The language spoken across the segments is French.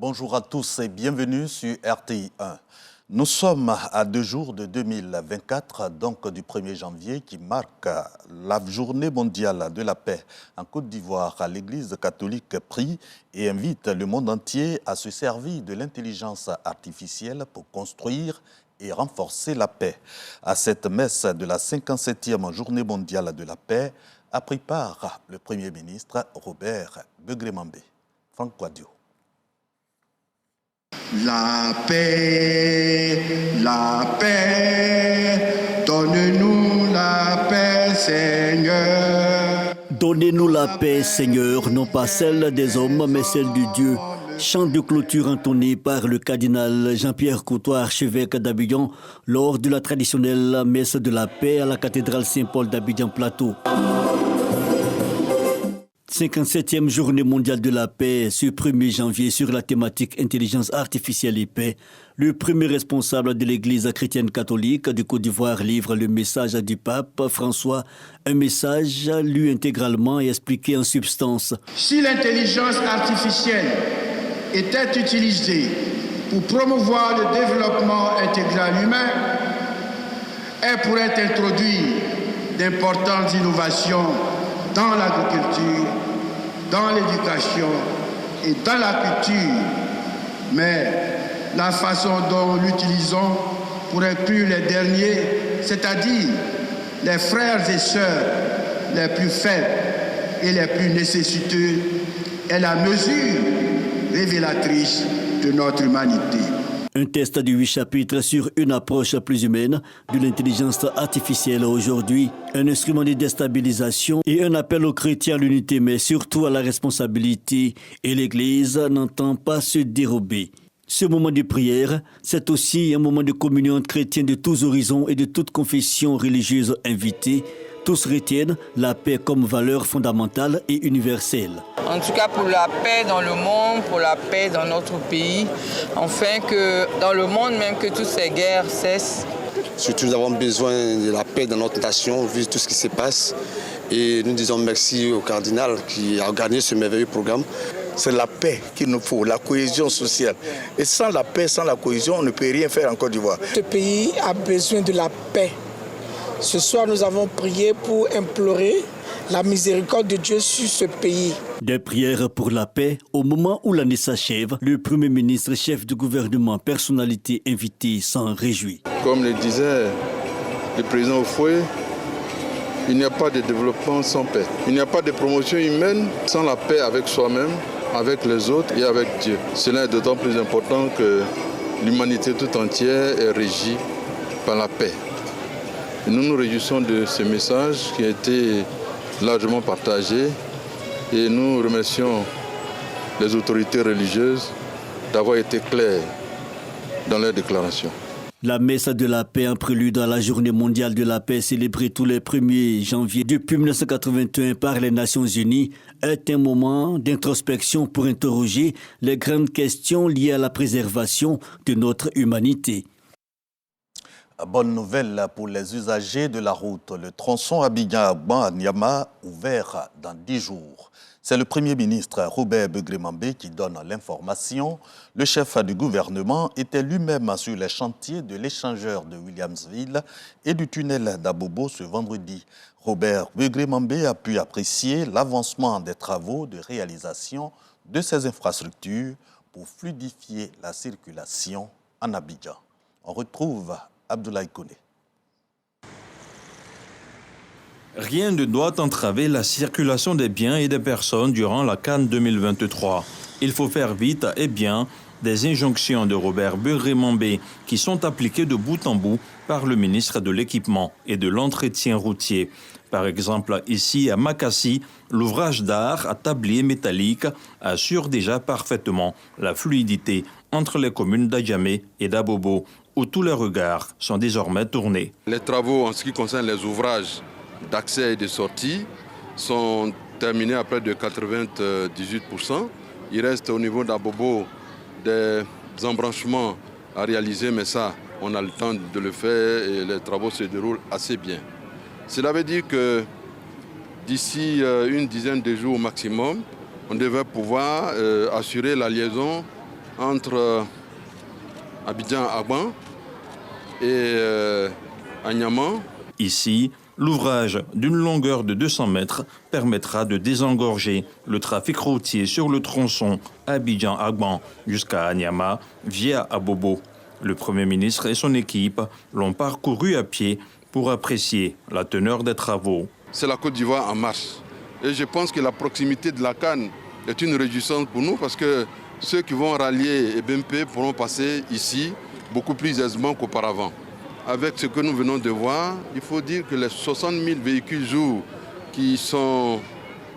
Bonjour à tous et bienvenue sur RTI 1. Nous sommes à 2 jours de 2024, donc du 1er janvier, qui marque la journée mondiale de la paix. En Côte d'Ivoire, l'Église catholique prie et invite le monde entier à se servir de l'intelligence artificielle pour construire et renforcer la paix. À cette messe de la 57e journée mondiale de la paix a pris part le Premier ministre Robert Begré-Mambé. Franck Quadio. La paix, donne-nous la paix, Seigneur. Donnez-nous la paix, Seigneur, non pas celle des hommes, mais celle de Dieu. Chant de clôture entonné par le cardinal Jean-Pierre Coutois, archevêque d'Abidjan, lors de la traditionnelle messe de la paix à la cathédrale Saint-Paul d'Abidjan-Plateau. 57e journée mondiale de la paix, ce 1er janvier sur la thématique intelligence artificielle et paix. Le premier responsable de l'Église chrétienne catholique de Côte d'Ivoire livre le message du pape François, un message lu intégralement et expliqué en substance. Si l'intelligence artificielle était utilisée pour promouvoir le développement intégral humain, elle pourrait introduire d'importantes innovations dans l'agriculture, dans l'éducation et dans la culture. Mais la façon dont nous l'utilisons pour inclure les derniers, c'est-à-dire les frères et sœurs les plus faibles et les plus nécessiteux, est la mesure révélatrice de notre humanité. Un test de 8 chapitres sur une approche plus humaine de l'intelligence artificielle aujourd'hui, un instrument de déstabilisation et un appel aux chrétiens à l'unité, mais surtout à la responsabilité. Et l'Église n'entend pas se dérober. Ce moment de prière, c'est aussi un moment de communion entre chrétiens de tous horizons et de toutes confessions religieuses invitées. Tous retiennent la paix comme valeur fondamentale et universelle. En tout cas pour la paix dans le monde, pour la paix dans notre pays, afin que dans le monde même que toutes ces guerres cessent. Surtout nous avons besoin de la paix dans notre nation, vu tout ce qui se passe. Et nous disons merci au cardinal qui a organisé ce merveilleux programme. C'est la paix qu'il nous faut, la cohésion sociale. Et sans la paix, sans la cohésion, on ne peut rien faire en Côte d'Ivoire. Ce pays a besoin de la paix. Ce soir, nous avons prié pour implorer la miséricorde de Dieu sur ce pays. Des prières pour la paix. Au moment où l'année s'achève, le Premier ministre, chef du gouvernement, personnalité invitée, s'en réjouit. Comme le disait le président Oufoué, il n'y a pas de développement sans paix. Il n'y a pas de promotion humaine sans la paix avec soi-même, avec les autres et avec Dieu. Cela est d'autant plus important que l'humanité tout entière est régie par la paix. Et nous nous réjouissons de ce message qui a été largement partagé et nous remercions les autorités religieuses d'avoir été claires dans leurs déclarations. La messe de la paix en prélude à la journée mondiale de la paix célébrée tous les 1er janvier depuis 1981 par les Nations Unies est un moment d'introspection pour interroger les grandes questions liées à la préservation de notre humanité. Bonne nouvelle pour les usagers de la route. Le tronçon Abidjan-Niama ouvert dans 10 jours. C'est le Premier ministre Robert Begré-Mambé qui donne l'information. Le chef du gouvernement était lui-même sur les chantiers de l'échangeur de Williamsville et du tunnel d'Abobo ce vendredi. Robert Begré-Mambé a pu apprécier l'avancement des travaux de réalisation de ces infrastructures pour fluidifier la circulation en Abidjan. On retrouve Abdoulaye Koné. Rien ne doit entraver la circulation des biens et des personnes durant la CAN 2023. Il faut faire vite et bien, des injonctions de Robert Begré-Mambé qui sont appliquées de bout en bout par le ministre de l'Équipement et de l'Entretien routier. Par exemple, ici à Makassi, l'ouvrage d'art à tablier métallique assure déjà parfaitement la fluidité entre les communes d'Adjamé et d'Abobo, où tous les regards sont désormais tournés. Les travaux en ce qui concerne les ouvrages d'accès et de sortie sont terminés à près de 98%. Il reste au niveau d'Abobo des embranchements à réaliser, mais ça, on a le temps de le faire et les travaux se déroulent assez bien. Cela veut dire que d'ici une dizaine de jours au maximum, on devrait pouvoir assurer la liaison entre Abidjan-Agban et Niamey. Ici, l'ouvrage d'une longueur de 200 mètres permettra de désengorger le trafic routier sur le tronçon Abidjan-Agban jusqu'à Niamey via Abobo. Le Premier ministre et son équipe l'ont parcouru à pied pour apprécier la teneur des travaux. C'est la Côte d'Ivoire en marche. Et je pense que la proximité de la CAN est une réjouissance pour nous parce que ceux qui vont rallier BMP pourront passer ici beaucoup plus aisément qu'auparavant. Avec ce que nous venons de voir, il faut dire que les 60 000 véhicules jour qui sont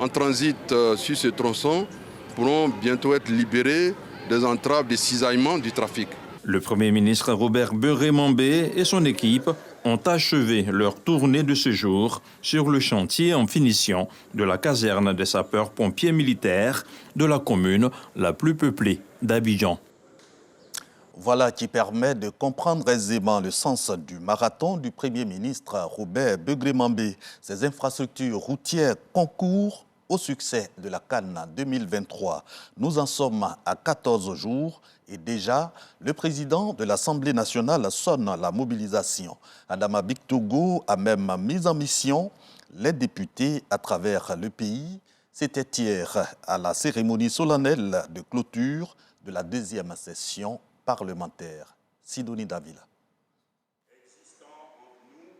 en transit sur ce tronçon pourront bientôt être libérés des entraves, des cisaillements du trafic. Le Premier ministre Robert Beuré-Mambé et son équipe ont achevé leur tournée de ce jour sur le chantier en finition de la caserne des sapeurs-pompiers militaires de la commune la plus peuplée d'Abidjan. Voilà qui permet de comprendre aisément le sens du marathon du Premier ministre Robert Beuré-Mambé. Ces infrastructures routières concourent au succès de la CAN 2023. Nous en sommes à 14 jours et déjà, le président de l'Assemblée nationale sonne la mobilisation. Adama Bictogo a même mis en mission les députés à travers le pays. C'était hier à la cérémonie solennelle de clôture de la deuxième session parlementaire. Sidonie Davila.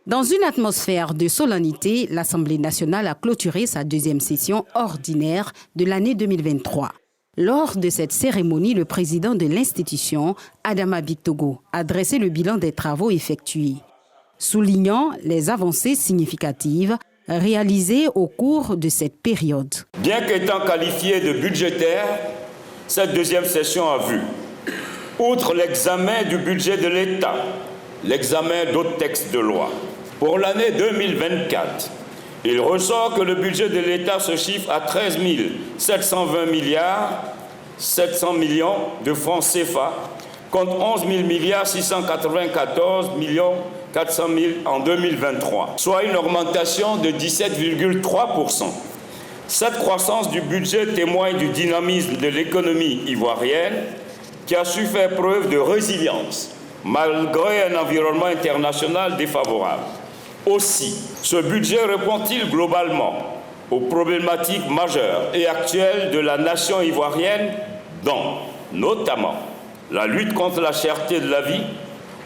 Dans une atmosphère de solennité, l'Assemblée nationale a clôturé sa deuxième session ordinaire de l'année 2023. Lors de cette cérémonie, le président de l'institution, Adama Bictogo, a dressé le bilan des travaux effectués, soulignant les avancées significatives réalisées au cours de cette période. Bien qu'étant qualifiée de budgétaire, cette deuxième session a vu, outre l'examen du budget de l'État, l'examen d'autres textes de loi. Pour l'année 2024, il ressort que le budget de l'État se chiffre à 13 720 milliards 700 millions de francs CFA, contre 11 694 400 000 en 2023, soit une augmentation de 17,3%. Cette croissance du budget témoigne du dynamisme de l'économie ivoirienne qui a su faire preuve de résilience malgré un environnement international défavorable. Aussi, ce budget répond-il globalement aux problématiques majeures et actuelles de la nation ivoirienne, dont notamment la lutte contre la cherté de la vie,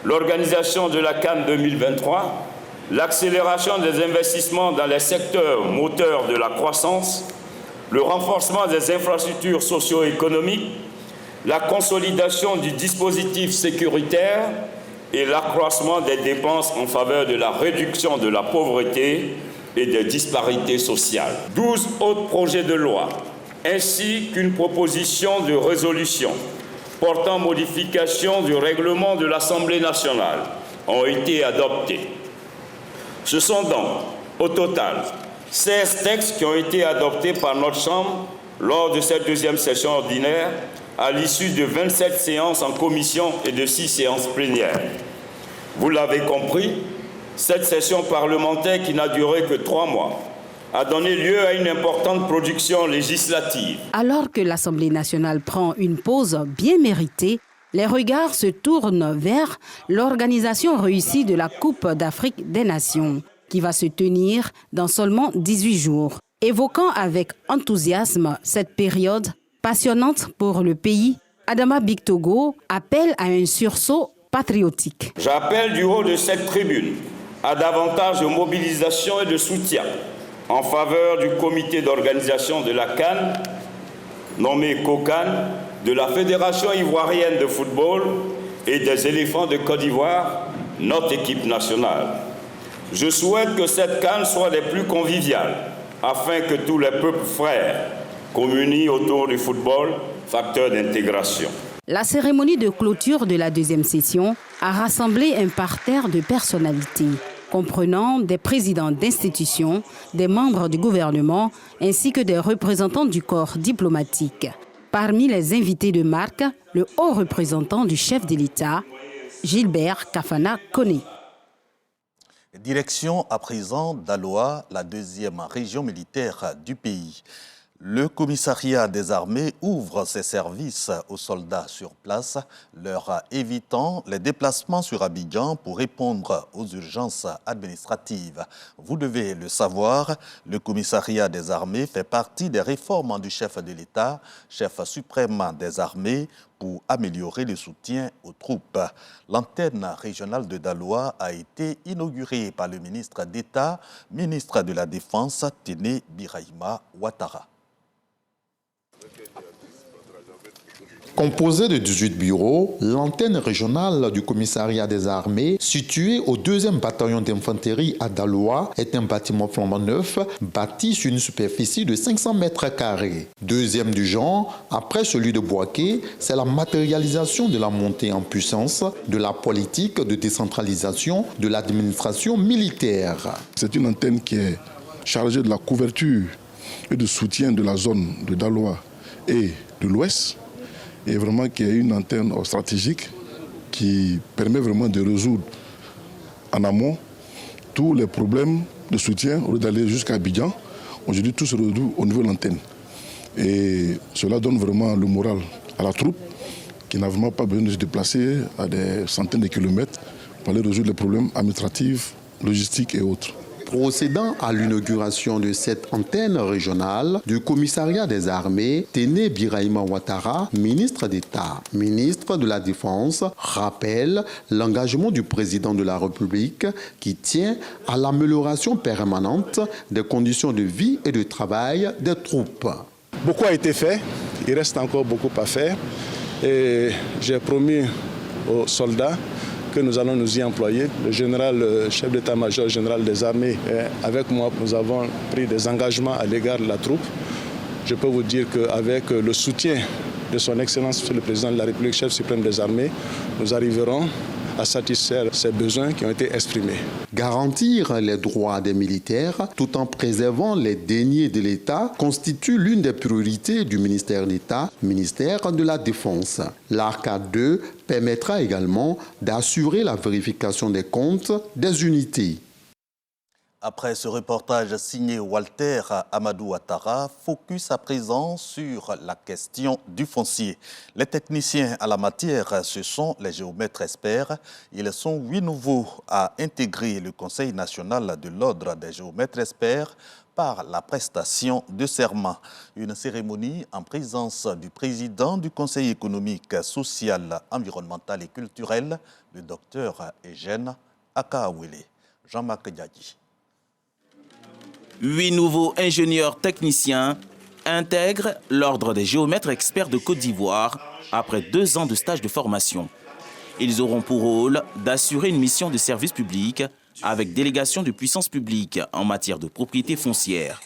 l'organisation de la CAN 2023, l'accélération des investissements dans les secteurs moteurs de la croissance, le renforcement des infrastructures socio-économiques, la consolidation du dispositif sécuritaire et l'accroissement des dépenses en faveur de la réduction de la pauvreté et des disparités sociales. 12 autres projets de loi, ainsi qu'une proposition de résolution portant modification du règlement de l'Assemblée nationale ont été adoptés. Ce sont donc, au total, 16 textes qui ont été adoptés par notre Chambre lors de cette deuxième session ordinaire, à l'issue de 27 séances en commission et de 6 séances plénières. Vous l'avez compris, cette session parlementaire qui n'a duré que 3 mois a donné lieu à une importante production législative. Alors que l'Assemblée nationale prend une pause bien méritée, les regards se tournent vers l'organisation réussie de la Coupe d'Afrique des Nations, qui va se tenir dans seulement 18 jours. Évoquant avec enthousiasme cette période passionnante pour le pays, Adama Bictogo appelle à un sursaut patriotique. J'appelle du haut de cette tribune à davantage de mobilisation et de soutien en faveur du comité d'organisation de la CAN, nommé COCAN, de la Fédération ivoirienne de football et des éléphants de Côte d'Ivoire, notre équipe nationale. Je souhaite que cette CAN soit des plus conviviales, afin que tous les peuples frères communient autour du football, facteur d'intégration. La cérémonie de clôture de la deuxième session a rassemblé un parterre de personnalités, comprenant des présidents d'institutions, des membres du gouvernement, ainsi que des représentants du corps diplomatique. Parmi les invités de marque, le haut représentant du chef de l'État, Gilbert Kafana Koné. Direction à présent d'Aloa, la deuxième région militaire du pays. Le commissariat des armées ouvre ses services aux soldats sur place, leur évitant les déplacements sur Abidjan pour répondre aux urgences administratives. Vous devez le savoir, le commissariat des armées fait partie des réformes du chef de l'État, chef suprême des armées, pour améliorer le soutien aux troupes. L'antenne régionale de Daloa a été inaugurée par le ministre d'État, ministre de la Défense, Téné Birahima Ouattara. Composée de 18 bureaux, l'antenne régionale du commissariat des armées, située au 2e bataillon d'infanterie à Daloa, est un bâtiment flambant neuf, bâti sur une superficie de 500 mètres carrés. Deuxième du genre, après celui de Boaké, c'est la matérialisation de la montée en puissance de la politique de décentralisation de l'administration militaire. C'est une antenne qui est chargée de la couverture et de soutien de la zone de Daloa et de l'Ouest, et vraiment qui est une antenne stratégique qui permet vraiment de résoudre en amont tous les problèmes de soutien au lieu d'aller jusqu'à Abidjan. Aujourd'hui, tout se résout au niveau de l'antenne. Et cela donne vraiment le moral à la troupe qui n'a vraiment pas besoin de se déplacer à des centaines de kilomètres pour aller résoudre les problèmes administratifs, logistiques et autres. Procédant à l'inauguration de cette antenne régionale du commissariat des armées, Téné Birahima Ouattara, ministre d'État, ministre de la Défense, rappelle l'engagement du président de la République qui tient à l'amélioration permanente des conditions de vie et de travail des troupes. Beaucoup a été fait, il reste encore beaucoup à faire et j'ai promis aux soldats que nous allons nous y employer. Le général, le chef d'état-major général des armées, avec moi, nous avons pris des engagements à l'égard de la troupe. Je peux vous dire qu'avec le soutien de son Excellence, Monsieur le Président de la République, chef suprême des armées, nous arriverons à satisfaire ces besoins qui ont été exprimés. Garantir les droits des militaires tout en préservant les deniers de l'État constitue l'une des priorités du ministère d'État, ministère de la Défense. L'ARCA 2 permettra également d'assurer la vérification des comptes des unités. Après ce reportage signé Walter Amadou Ouattara, focus à présent sur la question du foncier. Les techniciens à la matière, ce sont les géomètres experts. Ils sont 8 nouveaux à intégrer le Conseil national de l'Ordre des géomètres experts par la prestation de serment. Une cérémonie en présence du président du Conseil économique, social, environnemental et culturel, le docteur Eugène Akaawele. Jean-Marc Diadji. 8 nouveaux ingénieurs techniciens intègrent l'Ordre des géomètres experts de Côte d'Ivoire après 2 ans de stage de formation. Ils auront pour rôle d'assurer une mission de service public avec délégation de puissance publique en matière de propriété foncière.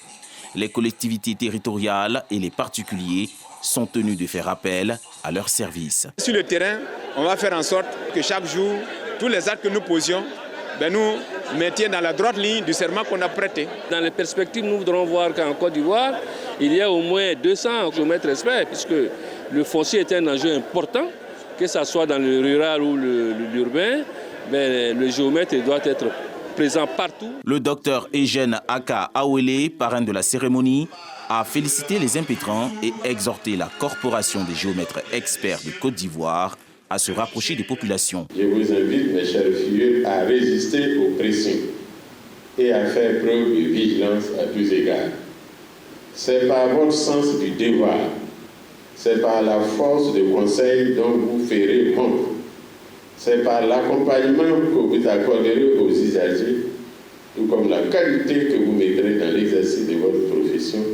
Les collectivités territoriales et les particuliers sont tenus de faire appel à leurs services. Sur le terrain, on va faire en sorte que chaque jour, tous les actes que nous posions, nous maintiennent dans la droite ligne du serment qu'on a prêté. Dans les perspectives, nous voudrons voir qu'en Côte d'Ivoire, il y a au moins 200 géomètres experts, puisque le foncier est un enjeu important, que ce soit dans le rural ou l'urbain, le géomètre doit être présent partout. Le docteur Eugène Akaawele, parrain de la cérémonie, a félicité les impétrants et exhorté la Corporation des géomètres experts de Côte d'Ivoire à se rapprocher des populations. Je vous invite, mes chers filles, à résister aux pressions et à faire preuve de vigilance à tous égards. C'est par votre sens du devoir, c'est par la force de conseil dont vous ferez montre, c'est par l'accompagnement que vous accorderez aux usagers, tout comme la qualité que vous mettrez dans l'exercice de votre profession,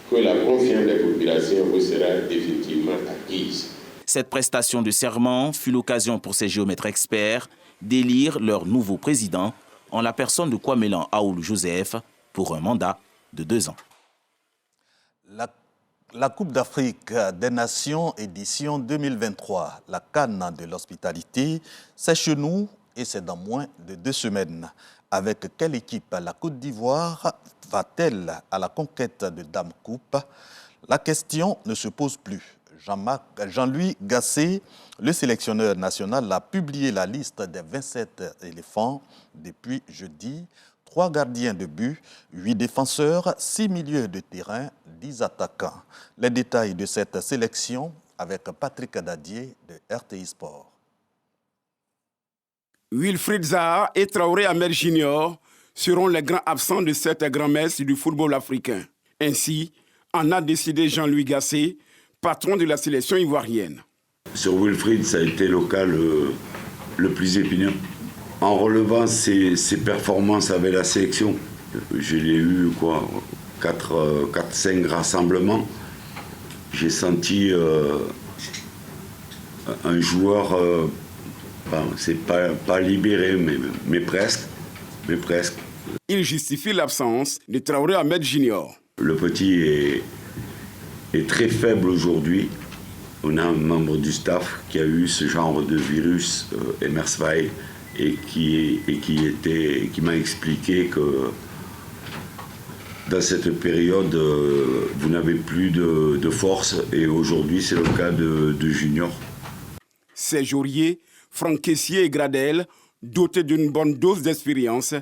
que la confiance des populations vous sera effectivement acquise. Cette prestation de serment fut l'occasion pour ces géomètres experts d'élire leur nouveau président en la personne de Kwamelan Aoulou Joseph pour un mandat de 2 ans. La Coupe d'Afrique des Nations édition 2023, la CAN de l'hospitalité, c'est chez nous et c'est dans moins de 2 semaines. Avec quelle équipe la Côte d'Ivoire va-t-elle à la conquête de Dame Coupe? La question ne se pose plus. Jean-Louis Gasset, le sélectionneur national, a publié la liste des 27 éléphants depuis jeudi. 3 gardiens de but, 8 défenseurs, 6 milieux de terrain, 10 attaquants. Les détails de cette sélection avec Patrick Dadier de RTI Sport. Wilfried Zaha et Traoré Ahmed Junior seront les grands absents de cette grand-messe du football africain. Ainsi, en a décidé Jean-Louis Gasset, patron de la sélection ivoirienne. Sur Wilfried, ça a été le cas le plus épineux. En relevant ses performances avec la sélection, je l'ai eu 4-5 rassemblements. J'ai senti un joueur, c'est pas libéré, mais presque. Il justifie l'absence de Traoré Ahmed Junior. Le petit est très faible aujourd'hui. On a un membre du staff qui a eu ce genre de virus, Emersville, et qui m'a expliqué que dans cette période, vous n'avez plus de force, et aujourd'hui c'est le cas de Junior. Ces Jourier, Franck Kessié et Gradel, dotés d'une bonne dose d'expérience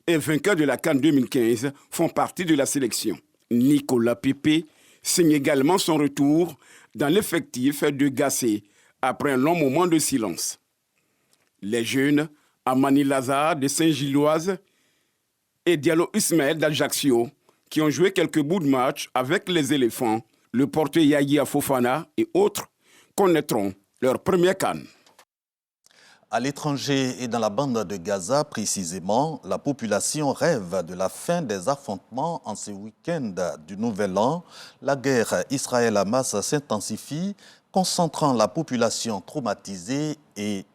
et vainqueurs de la CAN 2015, font partie de la sélection. Nicolas Pépé signe également son retour dans l'effectif de Gasset après un long moment de silence. Les jeunes, Amani Lazare de Saint-Gilloise et Diallo Ismaël d'Ajaccio, qui ont joué quelques bouts de match avec les éléphants, le porteur Yaya Fofana et autres, connaîtront leur première CAN. À l'étranger et dans la bande de Gaza précisément, la population rêve de la fin des affrontements en ce week-end du Nouvel An. La guerre Israël-Hamas s'intensifie, concentrant la population traumatisée et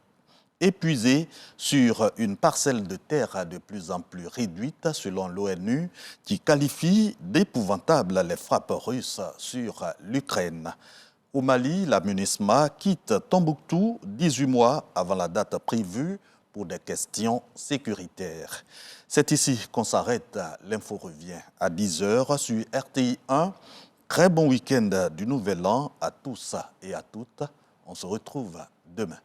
épuisée sur une parcelle de terre de plus en plus réduite selon l'ONU qui qualifie d'épouvantables les frappes russes sur l'Ukraine. Au Mali, la MINUSMA quitte Tombouctou 18 mois avant la date prévue pour des questions sécuritaires. C'est ici qu'on s'arrête. L'info revient à 10h sur RTI 1. Très bon week-end du Nouvel An à tous et à toutes. On se retrouve demain.